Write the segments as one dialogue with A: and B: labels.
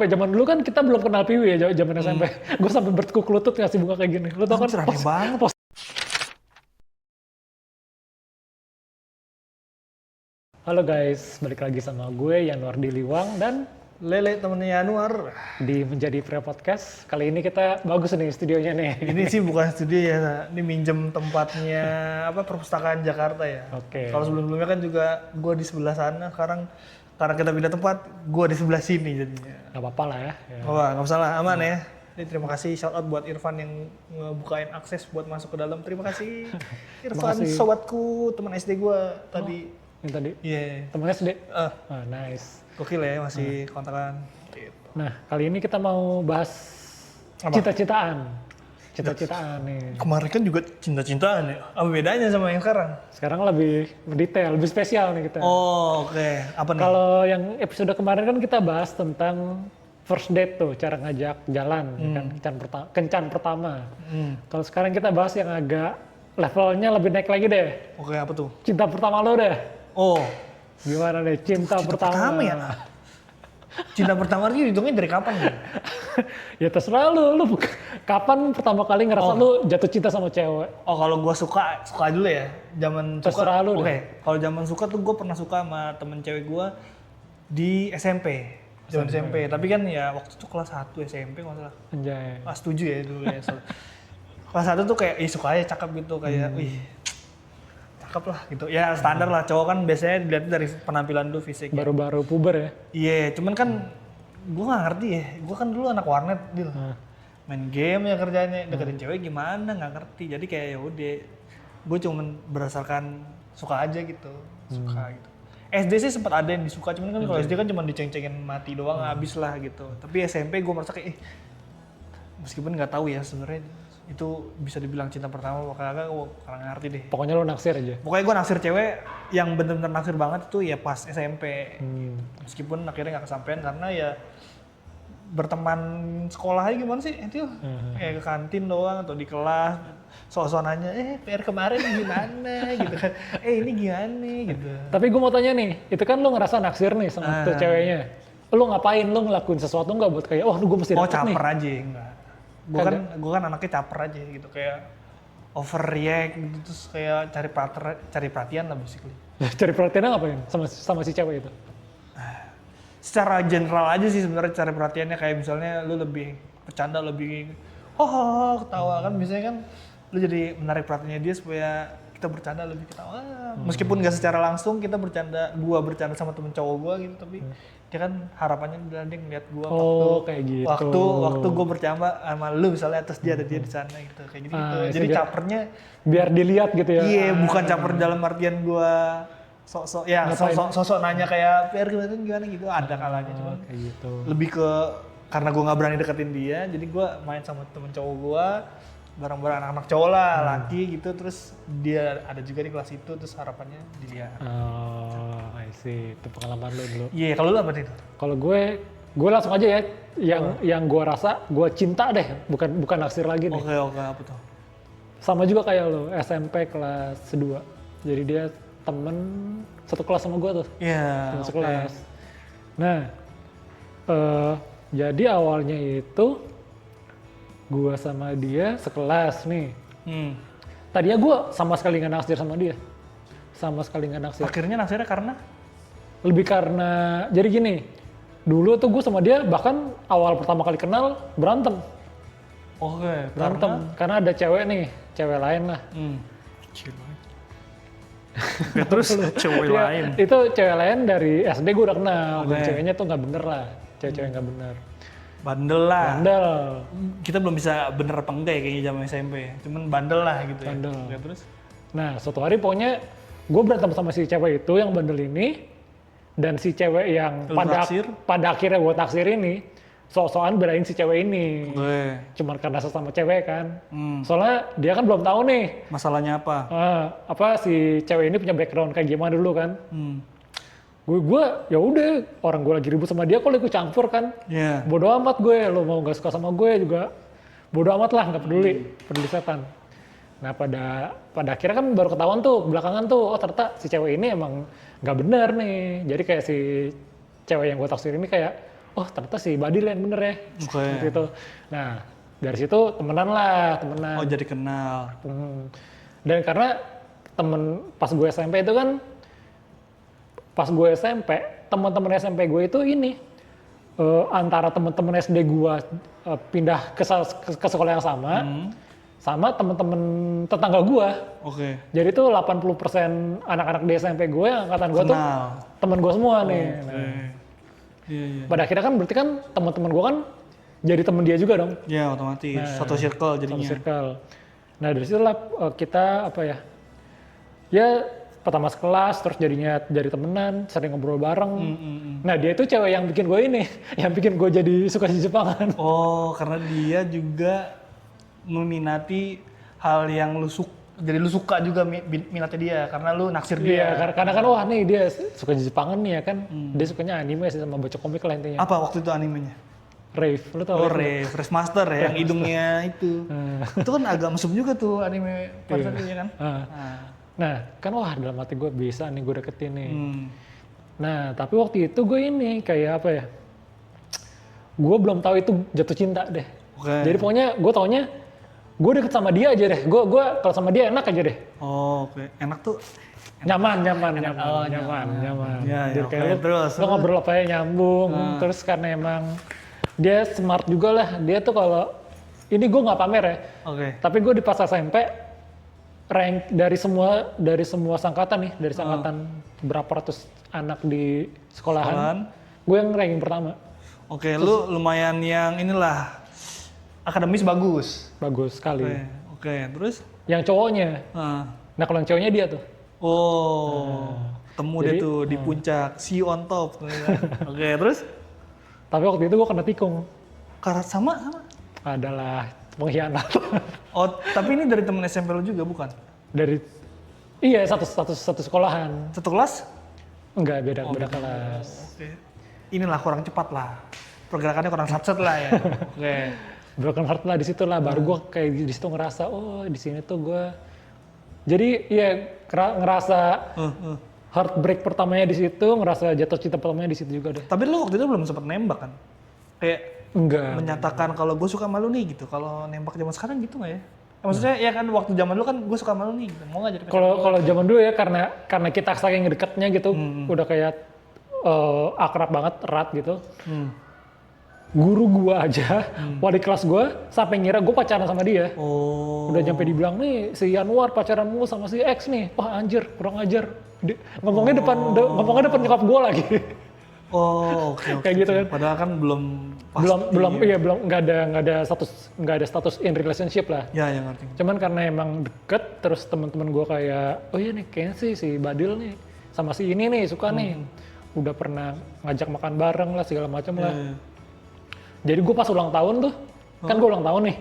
A: Zaman dulu kan kita belum kenal Piwi ya, zaman SMP. Gue sampai bertekuk lutut ngasih bunga kayak gini. Lu tau kan?
B: Anjir, aneh banget.
A: Halo guys, balik lagi sama gue Yanuar Diliwang dan
B: Lele temennya Yanuar.
A: di Menjadi Pria Podcast. Kali ini kita bagus nih studionya nih.
B: Ini sih bukan studio ya, ini minjem tempatnya perpustakaan Jakarta ya.
A: Oke.
B: Kalau sebelum-sebelumnya kan juga gue di sebelah sana, sekarang karena kita pindah tempat, gue di sebelah sini jadinya.
A: Gak apa-apa lah ya.
B: Nggak masalah, aman ya. Ini terima kasih shout out buat Irfan yang ngebukain akses buat masuk ke dalam. Terima kasih Irfan,
A: kasih.
B: sobatku, teman SD gue tadi.
A: Yang tadi
B: Iya,
A: temennya SD.
B: Ah,
A: Nice.
B: gokil ya, masih kontakan. Gitu.
A: Nah, kali ini kita mau bahas
B: Apa?
A: cita-citaan. Cita-citaan nih.
B: Kemarin kan juga cinta-cintaan ya. Apa bedanya sama yang sekarang?
A: Sekarang lebih detail, lebih spesial nih kita.
B: Oh, oke. Apa nih?
A: Kalau yang episode kemarin kan kita bahas tentang first date tuh, cara ngajak jalan, kan kencan pertama. Kalau sekarang kita bahas yang agak levelnya lebih naik lagi deh.
B: Oke, apa tuh?
A: Cinta pertama lo deh.
B: Oh,
A: Gimana deh cinta pertama?
B: pertama ya? Cinta pertama itu hitungnya dari kapan nih?
A: Ya terserah lu kapan pertama kali ngerasa lu jatuh cinta sama cewek?
B: Oh, kalau gue suka dulu ya. Zaman suka.
A: Terserah lu deh.
B: Oke, kalau zaman suka tuh gue pernah suka sama temen cewek gue di SMP. Zaman SMP. Tapi kan ya waktu itu kelas 1 SMP nggak salah.
A: Anjay.
B: Kelas 7 ya dulu ya. Kelas 1 tuh kayak, suka aja cakep gitu. Kayak, wih, cakep lah gitu. Ya standar lah, cowok kan biasanya dilihat dari penampilan dulu, fisik.
A: Baru-baru puber ya?
B: Iya, cuman kan gue nggak ngerti ya. Gue kan dulu anak warnet gitu. Main game ya kerjanya, deketin cewek gimana nggak ngerti. Jadi kayak ya udah, gue cuman berdasarkan suka aja gitu, suka gitu. SD sih sempat ada yang disuka, cuman kan kalau SD kan cuma diceng-cengin mati doang, habis lah gitu. Tapi SMP gue merasa kayak, meskipun nggak tahu ya sebenarnya itu bisa dibilang cinta pertama apa kagak, gue kurang ngerti deh.
A: Pokoknya lu naksir aja.
B: Pokoknya gue naksir cewek yang bener-bener naksir banget itu ya pas SMP. Meskipun akhirnya nggak kesampaian karena ya berteman sekolah aja gimana sih itu kayak ke kantin doang atau di kelas sok-sok nanya PR kemarin gimana gitu kan, ini gimana gitu.
A: Tapi gue mau tanya nih, itu kan lu ngerasa naksir nih sama tuh ceweknya. Lu ngapain? Lu ngelakuin sesuatu nggak buat kayak, gue mesti dapet nih?
B: Caper aja enggak. Gue kan anaknya caper aja gitu, kayak overreact gitu, terus kayak cari perhatian lah basically.
A: Cari perhatiannya ngapain sama si cewek itu?
B: Secara general aja sih sebenarnya cari perhatiannya, kayak misalnya lu lebih bercanda, lebih ketawa kan, biasanya kan lu jadi menarik perhatiannya dia supaya kita bercanda lebih ketawa. Meskipun nggak secara langsung kita gua bercanda sama temen cowok gua gitu, tapi dia kan harapannya dia ngeliat gua
A: kayak gitu.
B: waktu gua bercanda sama lu misalnya, terus dia ada di sana gitu, kayak gitu. Jadi capernya
A: biar dilihat gitu ya.
B: iya, bukan caper dalam artian gua sosok nanya kayak PR gimana gitu, ada kalanya. Cuma
A: kayak gitu.
B: lebih ke karena gue nggak berani deketin dia, jadi gue main sama temen cowok gue, bareng-bareng anak-anak cowok lah, laki gitu, terus dia ada juga di kelas itu, terus harapannya dilihat.
A: Oh, I see. Itu pengalaman lu dulu.
B: Iya, kalau lu apa nih?
A: Kalau gue langsung aja ya, yang gue rasa gue cinta deh, bukan naksir lagi nih.
B: Oke, apa tuh?
A: Sama juga kayak lo, SMP kelas 2. Jadi dia temen satu kelas sama gue tuh.
B: Iya,
A: Temen sekelas. Nah, jadi awalnya itu gue sama dia sekelas nih. Tadinya gue sama sekali nggak naksir sama dia. Sama sekali nggak naksir.
B: Akhirnya naksirnya karena?
A: Lebih karena, jadi gini, dulu tuh gue sama dia bahkan awal pertama kali kenal berantem.
B: Oke,
A: Berantem, karena ada cewek nih, cewek lain lah.
B: Ya, terus cewek lain?
A: Itu cewek lain dari SD gue udah kenal, dan ceweknya tuh nggak bener lah, cewek-cewek nggak bener.
B: Bandel lah.
A: Bandel.
B: Kita belum bisa bener apa enggak ya kayaknya zaman SMP, cuman bandel lah gitu
A: Bandel.
B: ya. Terus?
A: Nah, suatu hari pokoknya gue berantem sama si cewek itu yang bandel ini, dan si cewek yang pada akhirnya gue taksir ini, sok-sokan belain si cewek ini. Cuman karena sesama cewek kan. Soalnya dia kan belum tahu nih.
B: Masalahnya apa?
A: Si cewek ini punya background kayak gimana dulu kan. Gue ya udah, orang gue lagi ribut sama dia kok ikut campur kan. Bodo amat gue, lo mau gak suka sama gue juga bodo amat lah, nggak peduli setan. Nah pada akhirnya kan baru ketahuan tuh belakangan tuh, ternyata si cewek ini emang nggak bener nih. Jadi kayak si cewek yang gue taksir ini kayak oh ternyata si Badil yang bener ya. Seperti itu. Nah dari situ temenan.
B: Oh jadi kenal.
A: Dan karena pas gue SMP itu kan, pas gue SMP, teman-teman SMP gue itu ini, antara teman-teman SD gue pindah ke sekolah yang sama teman-teman tetangga gue. Jadi tuh 80% anak-anak di SMP gue, angkatan gue tuh teman gue semua nih. Nah, pada akhirnya kan berarti kan teman-teman gue kan jadi teman dia juga dong.
B: Ya otomatis, satu circle jadinya.
A: Satu circle. Nah dari situlah kita ya pertama sekelas, terus jadinya jadi temenan, sering ngobrol bareng. Nah dia itu cewek yang bikin gue ini, yang bikin gue jadi suka Jepangan.
B: Oh, karena dia juga meminati hal yang jadi lu suka juga minatnya dia, karena lu naksir dia.
A: Iya, karena kan wah nih dia suka Jepangan nih ya kan, dia sukanya anime sih sama baca komik lah intinya.
B: Apa waktu itu animenya?
A: Rave, lu tau?
B: Rave, Fresh Master ya, yang hidungnya itu. Itu kan agak mesum juga tuh anime pada saat itu kan.
A: Nah, kan wah dalam hati gue bisa nih gue deketin nih. Nah, tapi waktu itu gue ini kayak apa ya? Gue belum tahu itu jatuh cinta deh. Jadi pokoknya gue taunya gue deket sama dia aja deh. Gue kalau sama dia enak aja deh.
B: Oh, enak tuh.
A: Nyaman.
B: Ya,
A: jadi kayak lu ngobrol apa ya nyambung. Terus karena emang dia smart juga lah. Dia tuh kalau ini gue nggak pamer ya. Tapi gue di pas SMP rank dari semua sangkatan nih, dari sangkatan berapa ratus anak di sekolahan, gue yang ranking pertama.
B: Lu lumayan yang inilah akademis bagus
A: sekali.
B: Terus
A: yang cowoknya, nah kalau yang cowoknya dia tuh,
B: temu dia tuh di puncak, see you on top. Terus?
A: Tapi waktu itu gue kena tikung.
B: Karena sama?
A: Adalah pengkhianat.
B: Oh, tapi ini dari temen SMP lu juga bukan?
A: Iya, satu sekolahan.
B: Satu kelas?
A: Enggak, beda kelas.
B: Inilah kurang cepat lah. Pergerakannya kurang satset lah ya.
A: Broken heart lah di situ lah. Baru gue kayak di situ ngerasa, oh di sini tuh gue. Jadi iya ngerasa heartbreak pertamanya di situ, ngerasa jatuh cinta pertamanya di situ juga deh.
B: Tapi lu waktu itu belum sempat nembak kan? Kayak
A: enggak.
B: Menyatakan kalau gue suka malu nih gitu. Kalau nembak zaman sekarang gitu nggak ya? Maksudnya ya kan waktu zaman dulu kan gue suka malu nih. Gitu. Mau nggak jadi pacar?
A: Kalau zaman dulu ya karena kita saking dekatnya gitu, udah kayak akrab banget, erat gitu. Guru gue aja, wali kelas gue sampai ngira gue pacaran sama dia. Udah nyampe dibilang nih si Anwar pacaranmu sama si X nih. Wah anjir, kurang ajar. Ngomongnya depan nyokap gue lagi. Kayak gitu kan.
B: Padahal kan belum
A: nggak ada status in relationship lah.
B: Ya ngerti.
A: Cuman karena emang deket, terus teman-teman gue kayak, oh iya nih kayaknya sih si Badil nih sama si ini nih suka nih. Udah pernah ngajak makan bareng lah segala macam lah. Jadi gue pas ulang tahun tuh, kan gue ulang tahun nih.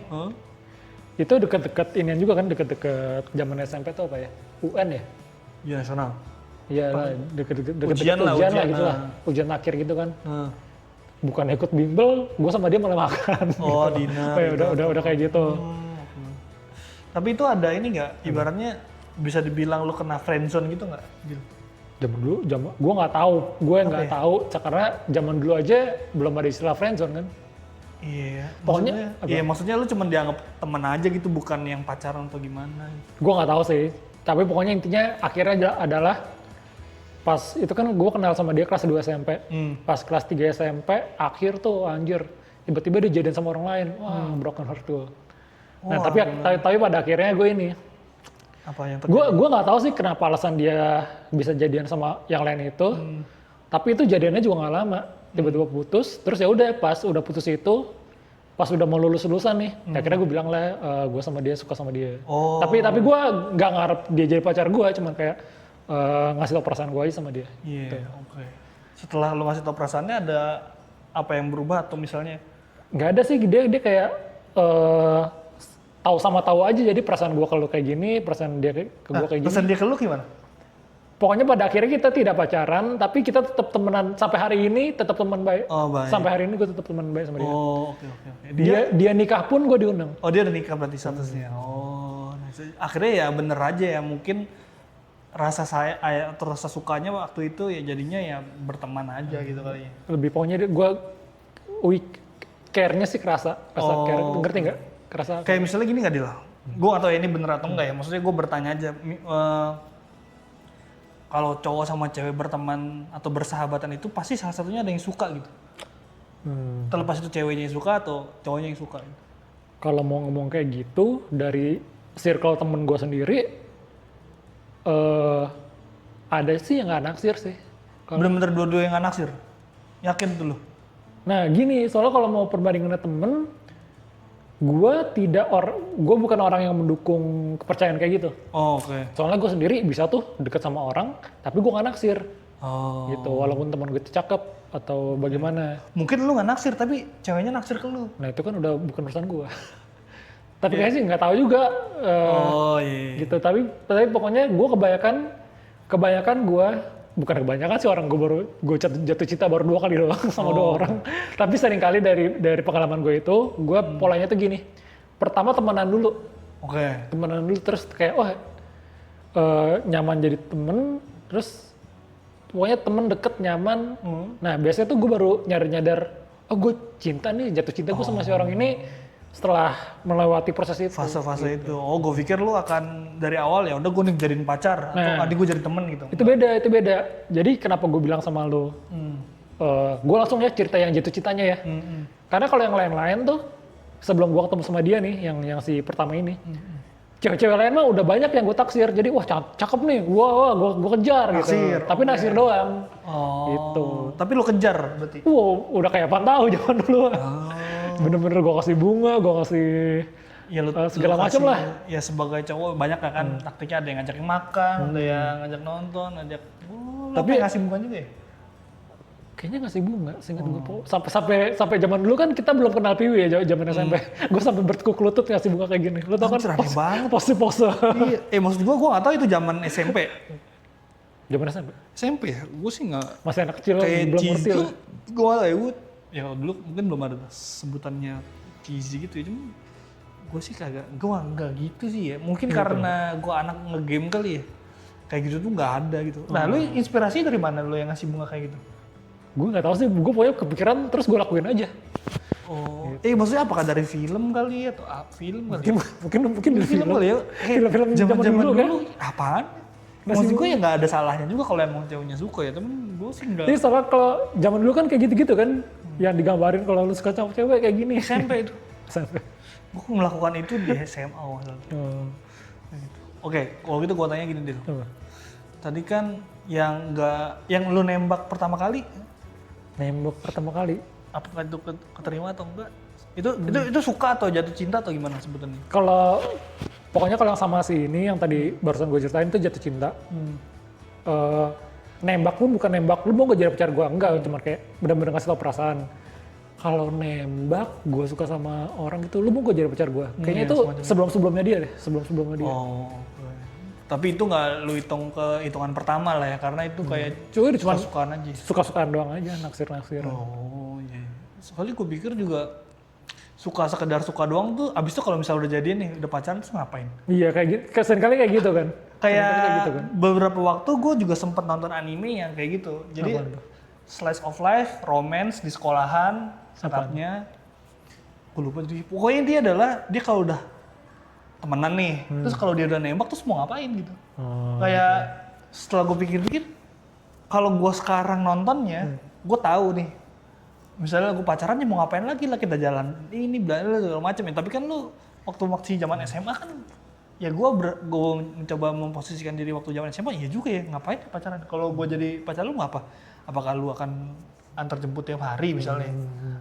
A: Itu deket-deket inian juga kan, deket-deket zaman SMP tuh apa ya? UN ya?
B: Iya, nasional.
A: Iya lah, deket-deket ujian lah gitu lah. Ujian akhir gitu kan. Bukan ikut bimbel, gue sama dia malah makan.
B: Dinner.
A: Udah kayak gitu.
B: Tapi itu ada ini nggak, ibaratnya bisa dibilang lu kena friendzone gitu nggak?
A: Gue nggak tahu, karena zaman dulu aja belum ada istilah friendzone kan.
B: Iya.
A: Pokoknya,
B: maksudnya lu cuma dianggap teman aja gitu, bukan yang pacaran atau gimana?
A: Gue nggak tahu sih. Tapi pokoknya intinya akhirnya adalah pas itu kan gue kenal sama dia kelas 2 SMP. Pas kelas 3 SMP akhir tuh anjir, tiba-tiba dia jadian sama orang lain. Wah, broken heart tuh. Nah, tapi pada akhirnya gue ini
B: apa yang terjadi?
A: Gue nggak tahu sih kenapa alasan dia bisa jadian sama yang lain itu. Tapi itu jadiannya juga nggak lama. Tiba-tiba putus, terus ya udah pas udah putus itu, pas udah mau lulusan nih, akhirnya gue bilang lah, gue sama dia suka sama dia. Tapi gue nggak ngarep dia jadi pacar gue, cuman kayak ngasih tau perasaan gue aja sama dia.
B: Setelah lo ngasih tau perasaannya, ada apa yang berubah atau misalnya?
A: Nggak ada sih, dia kayak tahu aja, jadi perasaan gue kalau kayak gini, perasaan dia ke gue kayak gini.
B: Perasaan dia ke lu gimana?
A: Pokoknya pada akhirnya kita tidak pacaran, tapi kita tetap temenan sampai hari ini, tetap teman baik.
B: Baik.
A: Sampai hari ini gue tetap teman baik sama dia.
B: Oke.
A: Dia nikah pun gue diundang.
B: Dia udah nikah berarti statusnya. Akhirnya ya bener aja ya, mungkin rasa rasa sukanya waktu itu ya jadinya ya berteman aja gitu kali ya.
A: Lebih pokoknya gue care-nya sih kerasa care, ngerti nggak? Kerasa.
B: Kayak misalnya gini nggak Dil? Gue nggak tahu ya ini bener atau enggak ya. Maksudnya gue bertanya aja. Kalau cowok sama cewek berteman atau bersahabatan itu pasti salah satunya ada yang suka gitu. Terlepas itu ceweknya yang suka atau cowoknya yang suka. Gitu.
A: Kalau mau ngomong kayak gitu dari circle temen gue sendiri, ada sih yang nggak naksir sih.
B: Bener-bener dua-dua yang nggak naksir? Yakin tuh lo?
A: Nah gini, soalnya kalau mau perbandingannya temen, gue bukan orang yang mendukung kepercayaan kayak gitu.
B: Oke.
A: Soalnya gue sendiri bisa tuh deket sama orang, tapi gue nggak naksir. Gitu, walaupun teman gue itu cakep atau bagaimana.
B: Mungkin lu nggak naksir, tapi ceweknya naksir ke lu.
A: Nah itu kan udah bukan urusan gue. Tapi kayaknya sih nggak tahu juga. Gitu, tapi pokoknya gue kebanyakan gue, bukan kebanyakan sih orang gue jatuh cinta baru 2 kali doang sama 2 orang. Tapi sering kali dari pengalaman gue itu, gue polanya tuh gini. Pertama temenan dulu. Temenan dulu terus kayak nyaman jadi temen, terus pokoknya temen deket nyaman. Nah biasanya tuh gue baru nyadar, gue cinta nih, jatuh cinta gue sama si orang ini setelah melewati proses itu.
B: Fase-fase gitu. Itu. Gue pikir lu akan dari awal ya udah gue nih jadiin pacar atau adik gue jadi temen gitu.
A: Itu beda. Jadi kenapa gue bilang sama lu, gue langsung ya cerita yang jatuh cintanya ya. Karena kalau yang lain-lain tuh sebelum gue ketemu sama dia nih, yang si pertama ini, cewek-cewek lain mah udah banyak yang gue taksir. Jadi wah cakep nih, gue kejar gitu. Tapi naksir doang. Gitu.
B: Tapi lu kejar berarti?
A: Udah kayak apaan tahu zaman dulu. Bener-bener gue kasih bunga, gue kasih segala macam lah.
B: Ya sebagai cowok banyak kan taktiknya, ada yang ngajakin makan, ada yang ngajak nonton, tapi ngasih bunga juga ya?
A: Kayaknya ngasih bunga, seingat gue sampai zaman dulu kan kita belum kenal Piwi ya, zaman SMP. Gue sampai bertekuk lutut ngasih bunga kayak gini. Lo tau kan pose-pose.
B: Iya, maksud gue nggak tahu itu zaman SMP.
A: Zaman SMP
B: ya? Gue sih nggak.
A: Masih anak kecil,
B: belum ngerti lah. Gue nggak tahu ya dulu mungkin belum ada sebutannya cheesy gitu ya, cuma gue sih gue nggak gitu sih ya. Mungkin karena gue anak nge-game kali ya, kayak gitu tuh nggak ada gitu. Nah lu inspirasi dari mana lu yang ngasih bunga kayak gitu?
A: Gue nggak tahu sih, gue pokoknya kepikiran terus gue lakuin aja.
B: Gitu. Maksudnya apakah dari film kali ya atau film kali?
A: Mungkin dari film
B: kali ya.
A: Film zaman dulu kan?
B: Apaan? Maksud gue ya nggak ada salahnya juga kalau emang ceweknya suka ya, temen gue sih nggak.
A: Jadi soalnya kalau zaman dulu kan kayak gitu-gitu kan, yang digambarin kalau lu suka sama cewek kayak gini.
B: SMP itu. SMP. Gue melakukan itu di SMA waktu itu. Oke, kalau gitu gue tanya gini Dil. Tadi kan yang lu nembak pertama kali? Apakah itu keterima atau enggak? Itu suka atau jatuh cinta atau gimana sebutannya?
A: Pokoknya kalau yang sama si ini yang tadi barusan gue ceritain itu jatuh cinta. Nembak pun bukan nembak, lu mau gak jadi pacar gue? Enggak, cuma kayak bener-bener ngasih tau perasaan. Kalau nembak, gue suka sama orang gitu, lu mau gak jadi pacar gue? Kayaknya itu sebelum-sebelumnya dia deh, sebelum-sebelumnya dia.
B: Tapi itu nggak lu hitung ke hitungan pertama lah ya, karena itu kayak
A: cuma
B: suka-sukaan aja.
A: Suka-sukaan doang aja, naksir-naksir.
B: Iya. Soalnya gue pikir juga sekedar suka doang tuh, abis itu kalau misalnya udah jadian nih, udah pacaran terus ngapain?
A: Iya kayak gitu, kali kayak gitu kan.
B: Kayak gitu kan? Beberapa waktu gue juga sempet nonton anime yang kayak gitu. Jadi slice of life, romance di sekolahan, setapnya. Gue lupa jadi. Pokoknya dia adalah, dia kalau udah temenan nih, terus kalau dia udah nembak terus mau ngapain gitu. Kayak setelah gue pikir-pikir, kalau gue sekarang nontonnya, gue tahu nih. Misalnya gue pacarannya mau ngapain lagi lah, kita jalan ini segala macam ya. Tapi kan lu waktu zaman SMA kan, ya gue mencoba memposisikan diri waktu zaman SMA, ya juga ya ngapain pacaran. Kalau gue jadi pacar lu apa? Apakah lu akan antar jemput tiap hari misalnya?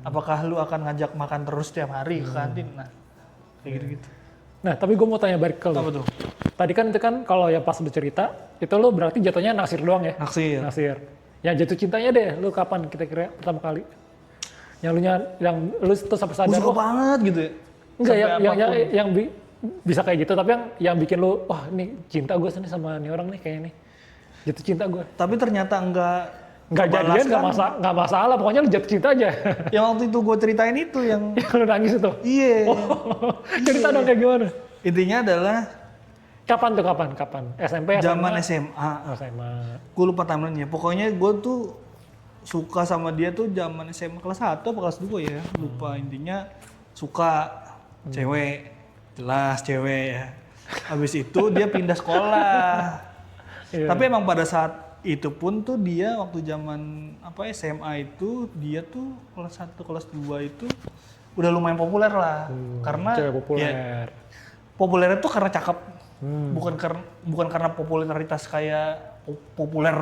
B: Apakah lu akan ngajak makan terus tiap hari ke kantin? Nah, kayak gitu-gitu.
A: Nah, tapi gue mau tanya balik ke lu.
B: Apa tuh?
A: Tadi kan itu kan kalau yang pas lu cerita, itu lu berarti jatuhnya naksir doang ya? Naksir. Yang jatuh cintanya deh, lu kapan kira-kira pertama kali? Yang lu tuh sampai sadar.
B: Gue suka banget gitu ya?
A: Enggak, yang bisa kayak gitu, tapi yang bikin lu, wah ini cinta gue nih sama nih orang nih kayak ini. Jatuh cinta gue.
B: Tapi ternyata enggak
A: jadian, enggak masalah, pokoknya lu jatuh cinta aja.
B: Yang waktu itu gue ceritain itu yang
A: lu nangis itu?
B: Iya.
A: Cerita dong kayak gimana?
B: Intinya adalah
A: Kapan? SMP, SMA?
B: Zaman SMA.
A: SMA.
B: Gue lupa timeline-nya. Pokoknya gue tuh suka sama dia tuh zaman SMA kelas 1 atau kelas 2 ya, lupa. Intinya suka cewek, jelas cewek ya. Habis itu dia pindah sekolah. Tapi emang pada saat itu pun tuh dia waktu zaman SMA itu dia tuh kelas 1 kelas 2 itu udah lumayan populer lah. Karena
A: cewek populer.
B: Ya, populernya tuh karena cakep. Bukan karena popularitas kayak populer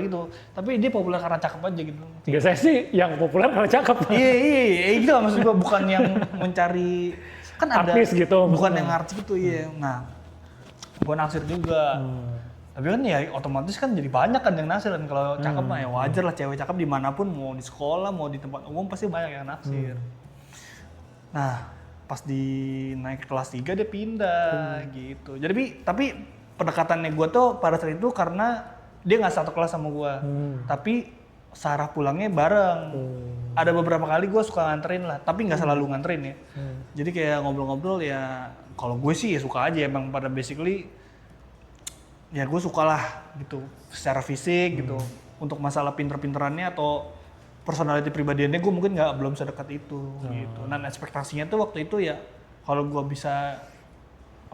B: gitu, tapi dia populer karena cakep aja gitu.
A: Biasanya sih yang populer karena cakep.
B: Iya gitu lah, maksud gua, bukan yang mencari kan ada
A: artis gitu,
B: bukan yang artis gitu. Iya. Nah, gua naksir juga. Tapi kan ya otomatis kan jadi banyak kan yang naksir, dan kalau cakep mah ya wajar lah, cewek cakep dimanapun, mau di sekolah mau di tempat umum pasti banyak yang naksir. Nah, pas di naik kelas 3 dia pindah gitu. Jadi tapi pendekatannya gue tuh pada saat itu karena dia nggak satu kelas sama gue, tapi searah pulangnya bareng. Ada beberapa kali gue suka nganterin lah, tapi nggak selalu nganterin ya. Jadi kayak ngobrol-ngobrol ya, kalau gue sih ya suka aja, emang pada basically ya gue suka lah gitu secara fisik gitu. Untuk masalah pinter-pinterannya atau personality pribadiannya gue mungkin belum sedekat itu gitu. Dan ekspektasinya tuh waktu itu ya kalau gue bisa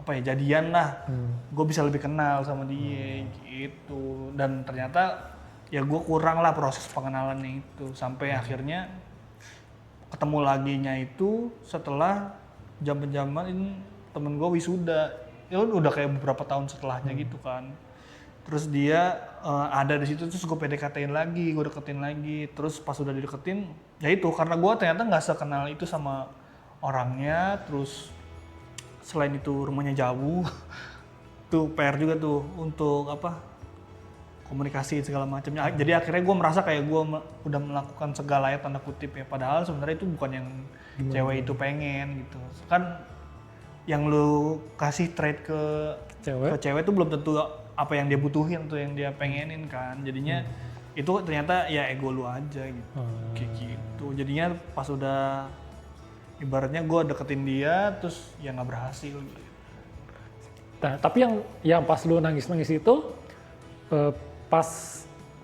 B: jadian lah, gue bisa lebih kenal sama dia gitu. Dan ternyata ya gue kurang lah proses pengenalannya itu, sampai akhirnya ketemu laginya itu setelah zaman temen gue wisuda. Ya udah kayak beberapa tahun setelahnya gitu kan. Terus dia ada di situ, terus gue PDKT-in lagi, gue deketin lagi. Terus pas udah dideketin, ya itu karena gue ternyata nggak sekenal itu sama orangnya. Terus selain itu rumahnya jauh, tuh PR juga tuh untuk komunikasi segala macamnya. Jadi akhirnya gue merasa kayak gue udah melakukan segala ya tanda kutip ya. Padahal sebenarnya itu bukan yang cewek itu pengen gitu. Kan yang lu kasih trade ke cewek itu belum tentu apa yang dia butuhin tuh, yang dia pengenin kan. Jadinya itu ternyata ya ego lu aja gitu. Kayak gitu. Jadinya pas udah ibaratnya gue deketin dia terus ya nggak berhasil gitu.
A: Nah, tapi yang pas lu nangis itu pas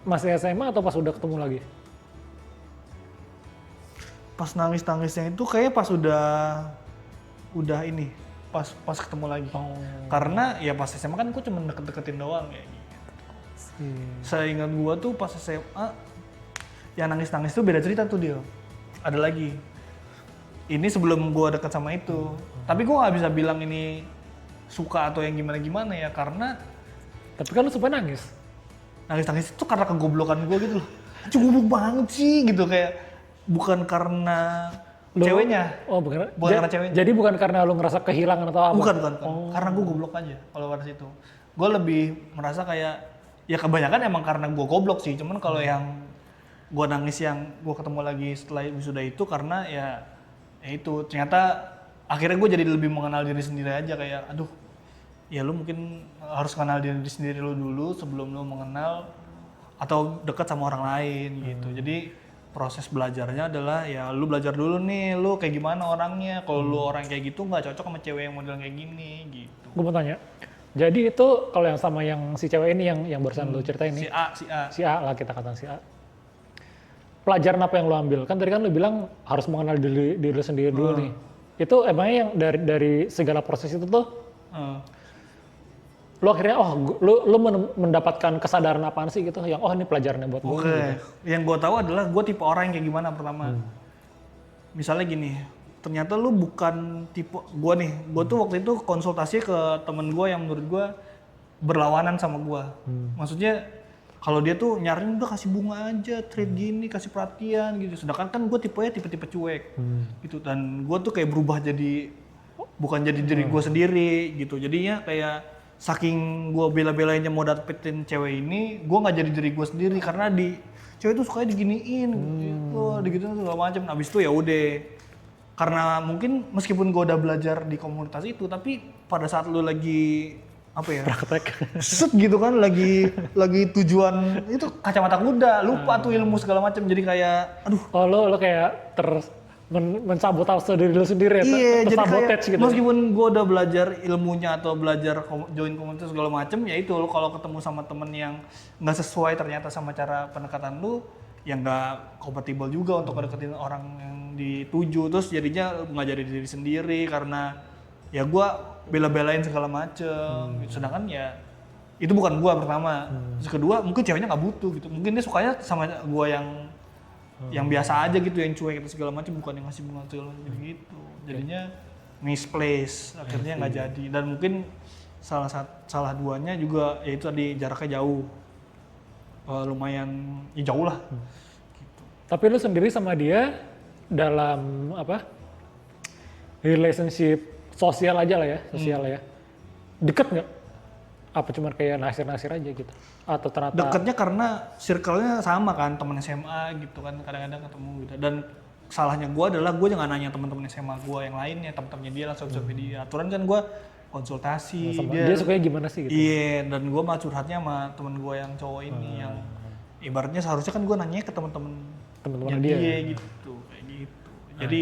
A: masih SMA atau pas udah ketemu lagi?
B: Pas nangis-nangisnya itu kayaknya pas udah ini, pas ketemu lagi. Karena ya pas SMA kan gue cuma deket-deketin doang kayak gitu. Seingat gue tuh pas SMA yang nangis-nangis tuh beda cerita tuh dia. Ada lagi. Ini sebelum gue deket sama itu. Tapi gue nggak bisa bilang ini suka atau yang gimana ya, karena
A: tapi kan lu suka nangis.
B: Nangis-nangis itu karena kegoblokan gue gitu loh. Goblok banget sih gitu, kayak bukan karena ceweknya.
A: Oh, bukan
B: karena ceweknya.
A: Jadi bukan karena lu ngerasa kehilangan atau apa?
B: Bukan. Karena gue goblok aja kalau pada situ. Gue lebih merasa kayak ya kebanyakan emang karena gue goblok sih. Cuman kalau yang gue nangis yang gue ketemu lagi setelah wisuda itu karena ya itu ternyata akhirnya gue jadi lebih mengenal diri sendiri aja, kayak aduh ya lu mungkin harus kenal diri sendiri lu dulu sebelum lu mengenal atau dekat sama orang lain gitu. Jadi proses belajarnya adalah ya lu belajar dulu nih, lu kayak gimana orangnya. Kalau lu orang kayak gitu nggak cocok sama cewek yang model kayak gini gitu.
A: Gue mau tanya, jadi itu kalau yang sama yang si cewek ini yang barusan lu ceritain nih, si A lah, kita katakan si A. Pelajaran apa yang lu ambil? Kan tadi kan lu bilang harus mengenal diri lu sendiri dulu nih. Itu emangnya yang dari segala proses itu tuh lu akhirnya lu mendapatkan kesadaran apaan sih gitu yang ini pelajarannya buat gue. Gitu.
B: Yang gue tahu adalah gue tipe orang yang kayak gimana pertama. Misalnya gini, ternyata lu bukan tipe gue nih. Gue tuh waktu itu konsultasi ke temen gue yang menurut gue berlawanan sama gue. Maksudnya kalau dia tuh nyariin udah kasih bunga aja, treat gini, kasih perhatian gitu. Sedangkan kan gue tipenya tipe-tipe cuek gitu. Dan gue tuh kayak berubah jadi bukan jadi diri gue sendiri gitu. Jadinya kayak saking gue bela-belainnya mau dapetin cewek ini, gue nggak jadi diri gue sendiri karena cewek tuh sukanya diginiin, digituin segala macam. Abis itu ya udah, karena mungkin meskipun gue udah belajar di komunitas itu, tapi pada saat lu lagi
A: praktek
B: set gitu kan, lagi tujuan itu kacamata kuda, lupa tuh ilmu segala macam, jadi kayak
A: lo kayak mensabotase diri lo sendiri ya.
B: Iya, jadi kayak
A: gitu.
B: meskipun gue udah belajar ilmunya atau belajar join komunitas segala macam, ya itu lo kalau ketemu sama temen yang nggak sesuai ternyata sama cara pendekatan lu, yang nggak kompatibel juga untuk deketin orang yang dituju, terus jadinya nggak jadi diri sendiri karena ya gue bela-belain segala macem. Sedangkan ya itu bukan gue pertama. Terus kedua mungkin ceweknya nggak butuh gitu, mungkin dia sukanya sama gue yang biasa aja gitu, yang cuek gitu segala macam, bukan yang ngasih bunga segala macam gitu. Jadinya misplace, akhirnya nggak jadi. Dan mungkin salah duanya juga yaitu tadi jaraknya jauh. Lumayan ya jauh lah. Gitu.
A: Tapi lu sendiri sama dia dalam apa? Relationship sosial aja lah ya, deket nggak? Apa cuma kayak nasir-nasir aja gitu? Atau ternyata
B: deketnya karena circle-nya sama kan, teman SMA gitu kan, kadang-kadang ketemu gitu. Dan salahnya gue adalah gue jangan nanya teman-teman SMA gue yang lainnya, teman-temannya dia langsung dia. Aturan kan gue konsultasi.
A: Dia sukanya gimana sih gitu?
B: Iya, dan gue malah curhatnya sama temen gue yang cowok ini yang ibaratnya seharusnya kan gue nanya ke teman-teman dia gitu, kayak gitu. Jadi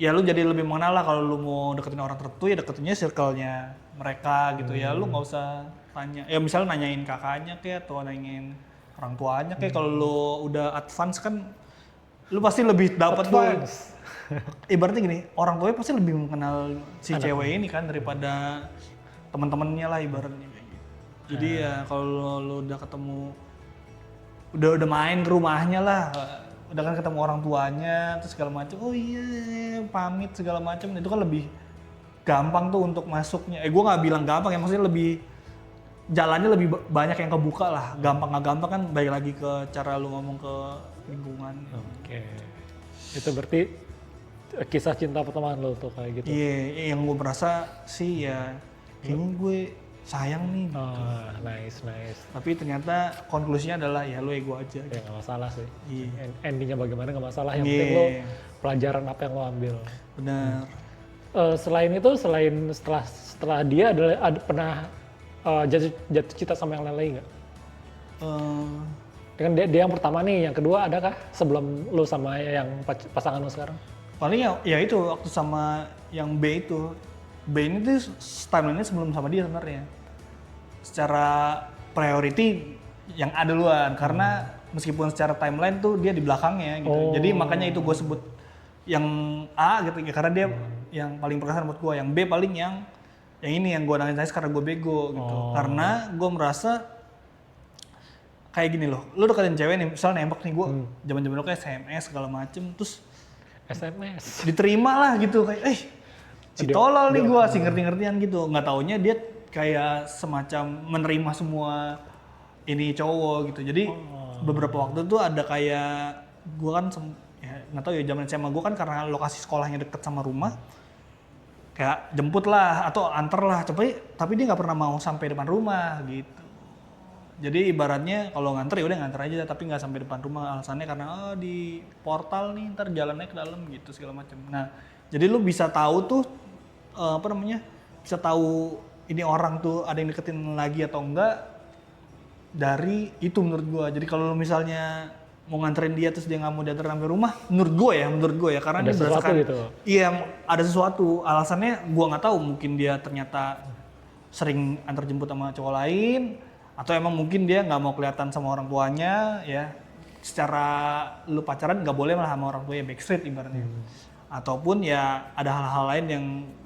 B: ya lu jadi lebih mengenal lah kalau lu mau deketin orang tertentu ya deketinnya circle-nya mereka gitu ya. Lu nggak usah tanya, ya misalnya nanyain kakaknya kayak atau nanyain orang tuanya kayak. Kalau lu udah advance kan lu pasti lebih dapat tuh. Ibaratnya gini, orang tuanya pasti lebih mengenal si cewek ini kan daripada teman-temannya lah ibaratnya kayak gitu. Jadi ya kalau lu udah ketemu, udah main ke rumahnya lah, udah kan ketemu orang tuanya terus segala macam, oh iya pamit segala macam, itu kan lebih gampang tuh untuk masuknya. Gue nggak bilang gampang ya, maksudnya lebih jalannya lebih banyak yang kebuka lah. Gampang nggak gampang kan balik lagi ke cara lu ngomong ke lingkungan.
A: Oke. Itu berarti kisah cinta pertemanan lo tuh kayak gitu?
B: Iya, yang gue merasa sih ya kayaknya gue sayang nih gitu.
A: Nice.
B: Tapi ternyata konklusinya adalah ya lo ego aja gitu.
A: Ya nggak masalah sih.
B: Iya.
A: Endingnya bagaimana nggak masalah, yang penting lo pelajaran apa yang lo ambil.
B: Benar.
A: Selain itu, setelah dia ada pernah jatuh cinta sama yang lain nggak? Dengan dia yang pertama nih, yang kedua adakah sebelum lo sama yang pasangan lo sekarang?
B: Paling ya itu waktu sama yang B itu. B ini tuh timeline-nya sebelum sama dia sebenarnya. Secara priority yang ada duluan, karena meskipun secara timeline tuh dia di belakangnya gitu. Jadi makanya itu gue sebut yang A gitu ya, karena dia yang paling berkesan buat gue. Yang B paling yang ini yang gue nangis karena gue bego gitu. Karena gue merasa kayak gini loh, lu deketin cewek nih, misalnya nembak nih, gue zaman-zaman kayak SMS segala macem, terus
A: SMS
B: diterima lah gitu, kayak si tolol nih gue, si ngerti-ngertian gitu. Nggak taunya dia kayak semacam menerima semua ini cowok gitu. Jadi beberapa waktu tuh ada kayak gue kan ya nggak tahu ya, zaman SMA gue kan karena lokasi sekolahnya deket sama rumah, kayak jemput lah atau anter lah, tapi dia nggak pernah mau sampai depan rumah gitu. Jadi ibaratnya kalau nganter ya udah nganter aja, tapi nggak sampai depan rumah, alasannya karena di portal nih ntar jalannya ke dalam gitu segala macam. Nah jadi lu bisa tahu tuh bisa tahu ini orang tuh ada yang deketin lagi atau enggak dari itu menurut gua. Jadi kalau misalnya mau nganterin dia terus dia nggak mau diantar sampai rumah, menurut gue ya karena
A: ada
B: dia berdasarkan
A: gitu.
B: Iya, ada sesuatu. Alasannya gua nggak tahu, mungkin dia ternyata sering antar jemput sama cowok lain, atau emang mungkin dia nggak mau kelihatan sama orang tuanya ya. Secara lu pacaran nggak boleh malah sama orang tuanya, backstreet ibaratnya. Ataupun ya ada hal-hal lain yang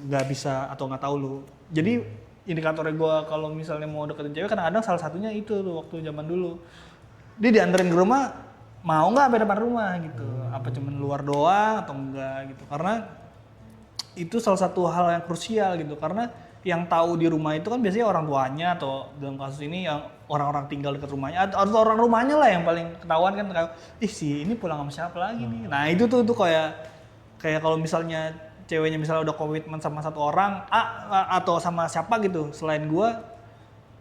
B: nggak bisa atau nggak tahu lu. Jadi indikatornya gue kalau misalnya mau deketin cewek, kadang-kadang salah satunya itu tuh waktu zaman dulu. Dia dianterin ke rumah, mau nggak sampai depan rumah gitu. Apa cuman luar doang atau enggak gitu. Karena itu salah satu hal yang krusial gitu. Karena yang tahu di rumah itu kan biasanya orang tuanya, atau dalam kasus ini yang orang-orang tinggal dekat rumahnya, atau orang rumahnya lah yang paling ketahuan kan, kayak si ini pulang sama siapa lagi nih. Nah itu tuh kayak kalau misalnya ceweknya misalnya udah komitmen sama satu orang atau sama siapa gitu selain gua,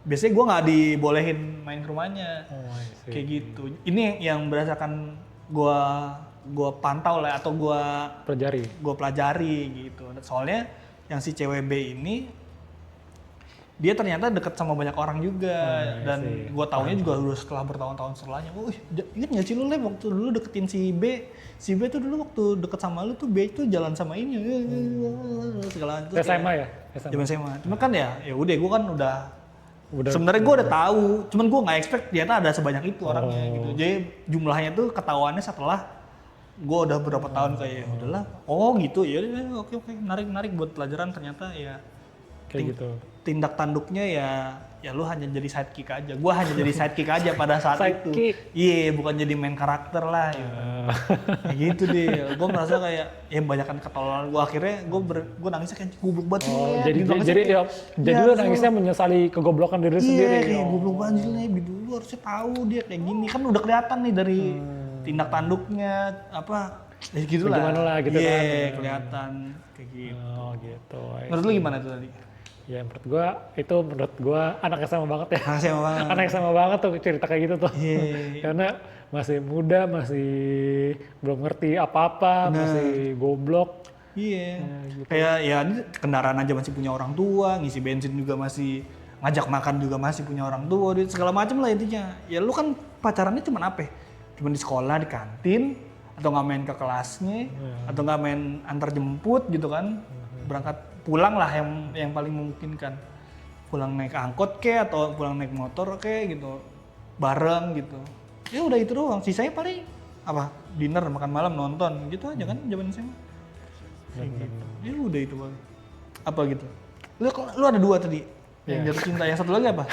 B: biasanya gua nggak dibolehin main ke rumahnya. Kayak gitu. Ini yang berdasarkan gua pantau lah, atau gua pelajari gitu. Soalnya yang si cewek B ini dia ternyata deket sama banyak orang juga, dan gue taunya juga udah setelah bertahun-tahun setelahnya. Ingat nggak sih lu Lep, waktu dulu deketin si B tuh dulu waktu deket sama lu tuh B tuh jalan sama ini segala macam.
A: SMA ya?
B: Zaman SMA. Cuma kan ya udah gue kan udah Sebenarnya gue udah tahu, cuman gue nggak expect ternyata ada sebanyak itu orangnya gitu. Jadi jumlahnya tuh ketahuannya setelah gue udah berapa tahun kayak udahlah. Oh gitu ya, oke menarik buat pelajaran ternyata ya.
A: Kayak gitu.
B: Tindak tanduknya ya lu hanya jadi sidekick aja. Gua hanya jadi sidekick aja pada saat itu. Iya, bukan jadi main karakter lah. Kayak gitu deh. Gua merasa kayak ya banyakan ketololan gua, akhirnya gua nangisnya kayak goblok banget.
A: Jadi lu nangisnya menyesali kegoblokan diri sendiri.
B: Iya, kayak goblok banget nih. Bidu lu harusnya tahu dia kayak gini. Kan udah kelihatan nih dari tindak tanduknya apa gitu lah.
A: Gimana lah gitu kan.
B: Iya, kelihatan kayak gitu.
A: Oh, gitu.
B: Menurut lu gimana tuh tadi?
A: Ya menurut gua anak SMA banget ya. Anak SMA banget tuh cerita kayak gitu tuh. Karena masih muda, masih belum ngerti apa-apa, masih goblok.
B: Iya. Gitu. Kayak ya ini kendaraan aja masih punya orang tua, ngisi bensin juga masih, ngajak makan juga masih punya orang tua, segala macam lah intinya. Ya lu kan pacarannya cuma apa? Cuma di sekolah, di kantin, atau nggak main ke kelasnya, atau nggak main antar jemput gitu kan. Berangkat pulang lah yang paling memungkinkan, pulang naik angkot atau pulang naik motor gitu, bareng gitu. Ya udah itu doang, sisanya paling apa, dinner, makan malam, nonton gitu aja kan zaman SMA. Gitu. Ya udah itu bang. Apa gitu. Lu ada 2 tadi yang jatuh cinta, yang satu lagi apa?